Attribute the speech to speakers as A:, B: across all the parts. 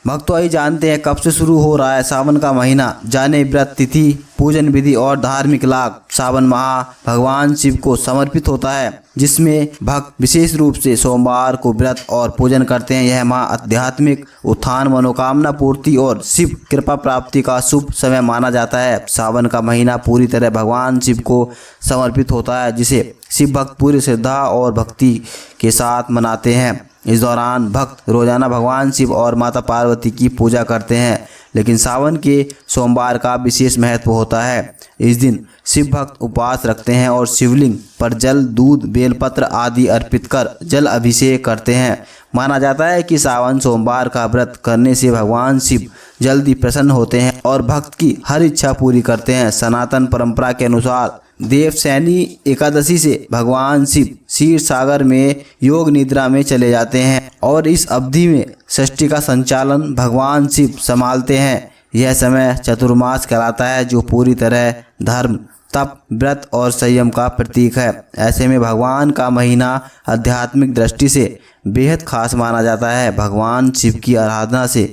A: भक्तों आइए जानते हैं कब से शुरू हो रहा है सावन का महीना, जाने व्रत तिथि, पूजन विधि और धार्मिक लाभ। सावन माह भगवान शिव को समर्पित होता है, जिसमें भक्त विशेष रूप से सोमवार को व्रत और पूजन करते हैं। यह माह आध्यात्मिक उत्थान, मनोकामना पूर्ति और शिव कृपा प्राप्ति का शुभ समय माना जाता है। सावन का महीना पूरी तरह भगवान शिव को समर्पित होता है, जिसे शिव भक्त पूरी श्रद्धा और भक्ति के साथ मनाते हैं। इस दौरान भक्त रोजाना भगवान शिव और माता पार्वती की पूजा करते हैं, लेकिन सावन के सोमवार का विशेष महत्व होता है। इस दिन शिव भक्त उपवास रखते हैं और शिवलिंग पर जल, दूध, बेलपत्र आदि अर्पित कर जल अभिषेक करते हैं। माना जाता है कि सावन सोमवार का व्रत करने से भगवान शिव जल्दी प्रसन्न होते हैं और भक्त की हर इच्छा पूरी करते हैं। सनातन परंपरा के अनुसार देवशयनी एकादशी से भगवान शिव क्षीर सागर में योग निद्रा में चले जाते हैं और इस अवधि में सृष्टि का संचालन भगवान शिव संभालते हैं। यह समय चतुर्मास कहलाता है, जो पूरी तरह धर्म, तप, व्रत और संयम का प्रतीक है। ऐसे में भगवान का महीना आध्यात्मिक दृष्टि से बेहद खास माना जाता है। भगवान शिव की आराधना से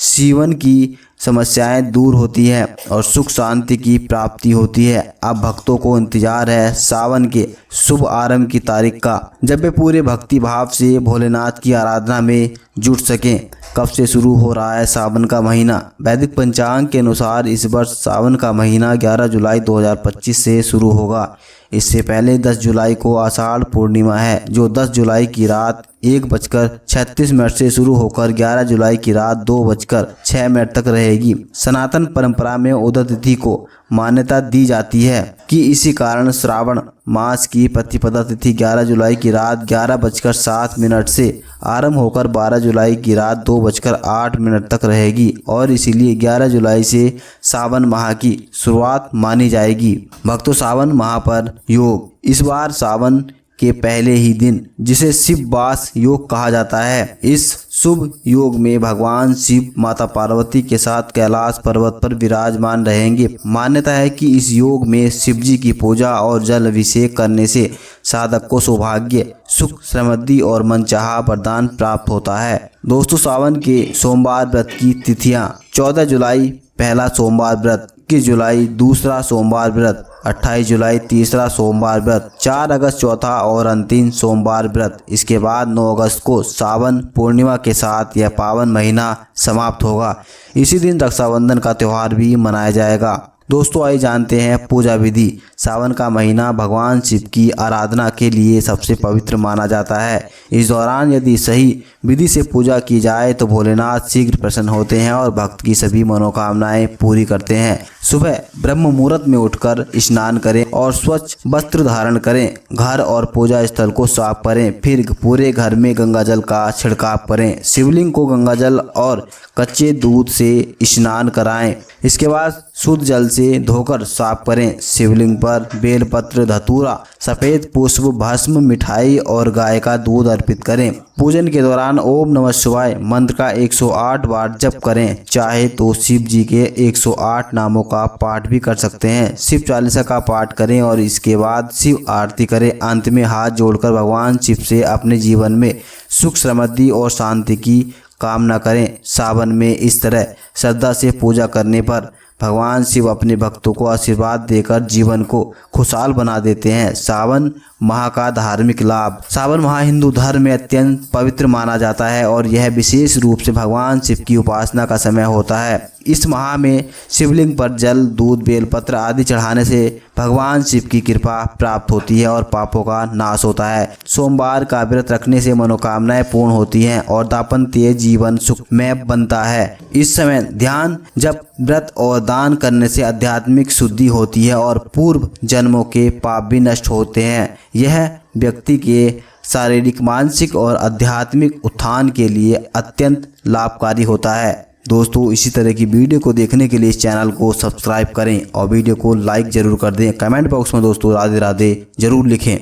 A: जीवन की समस्याएं दूर होती हैं और सुख शांति की प्राप्ति होती है। अब भक्तों को इंतजार है सावन के शुभ आरंभ की तारीख का, जब वे पूरे भक्ति भाव से भोलेनाथ की आराधना में जुट सकें। कब से शुरू हो रहा है सावन का महीना? वैदिक पंचांग के अनुसार इस वर्ष सावन का महीना 11 जुलाई 2025 से शुरू होगा। इससे पहले 10 जुलाई को आषाढ़ पूर्णिमा है, जो 10 जुलाई की रात 1:36 से शुरू होकर 11 जुलाई की रात 2:06 तक रहेगी। सनातन परंपरा में उदय तिथि को मान्यता दी जाती है कि इसी कारण श्रावण मास की प्रतिपदा तिथि 11 जुलाई की रात 11:07 से आरंभ होकर 12 जुलाई की रात 2:08 तक रहेगी और इसीलिए 11 जुलाई से सावन माह की शुरुआत मानी जाएगी। भक्तों, सावन माह पर योग। इस बार सावन के पहले ही दिन, जिसे शिव वास योग कहा जाता है, इस शुभ योग में भगवान शिव माता पार्वती के साथ कैलाश पर्वत पर विराजमान रहेंगे। मान्यता है कि इस योग में शिव जी की पूजा और जल अभिषेक करने से साधक को सौभाग्य, सुख, समृद्धि और मनचाहा वरदान प्राप्त होता है। दोस्तों, सावन के सोमवार व्रत की तिथियां: 14 जुलाई पहला सोमवार व्रत, 21 जुलाई दूसरा सोमवार व्रत, 28 जुलाई तीसरा सोमवार व्रत, 4 अगस्त चौथा और अंतिम सोमवार व्रत। इसके बाद 9 अगस्त को सावन पूर्णिमा के साथ यह पावन महीना समाप्त होगा। इसी दिन रक्षाबंधन का त्यौहार भी मनाया जाएगा। दोस्तों, आइए जानते हैं पूजा विधि। सावन का महीना भगवान शिव की आराधना के लिए सबसे पवित्र माना जाता है। इस दौरान यदि सही विधि से पूजा की जाए तो भोलेनाथ शीघ्र प्रसन्न होते हैं और भक्त की सभी मनोकामनाएं पूरी करते हैं। सुबह ब्रह्म मुहूर्त में उठकर स्नान करें और स्वच्छ वस्त्र धारण करें। घर और पूजा स्थल को साफ करें, फिर पूरे घर में गंगाजल का छिड़काव करें। शिवलिंग को गंगाजल और कच्चे दूध से स्नान कराएं। इसके बाद शुद्ध जल से धोकर साफ करें। शिवलिंग पर बेलपत्र, धतूरा, सफेद पुष्प, भस्म, मिठाई और गाय का दूध अर्पित करें। पूजन के दौरान ओम नमः शिवाय मंत्र का 108 बार जप करें। चाहे तो शिव जी के 108 नामों का पाठ भी कर सकते हैं। शिव चालीसा का पाठ करें और इसके बाद शिव आरती करें। अंत में हाथ जोड़कर भगवान शिव से अपने जीवन में सुख, समृद्धि और शांति की कामना करें। सावन में इस तरह श्रद्धा से पूजा करने पर भगवान शिव अपने भक्तों को आशीर्वाद देकर जीवन को खुशहाल बना देते हैं। सावन माह का धार्मिक लाभ। सावन माह हिंदू धर्म में अत्यंत पवित्र माना जाता है और यह विशेष रूप से भगवान शिव की उपासना का समय होता है। इस माह में शिवलिंग पर जल, दूध, बेलपत्र आदि चढ़ाने से भगवान शिव की कृपा प्राप्त होती है और पापों का नाश होता है। सोमवार का व्रत रखने से मनोकामनाएं पूर्ण होती हैं और दाम्पत्य जीवन सुखमय बनता है। इस समय ध्यान, जप, व्रत और दान करने से आध्यात्मिक शुद्धि होती है और पूर्व जन्मों के पाप भी नष्ट होते हैं। यह व्यक्ति के शारीरिक, मानसिक और आध्यात्मिक उत्थान के लिए अत्यंत लाभकारी होता है। दोस्तों, इसी तरह की वीडियो को देखने के लिए इस चैनल को सब्सक्राइब करें और वीडियो को लाइक जरूर कर दें। कमेंट बॉक्स में दोस्तों राधे राधे जरूर लिखें।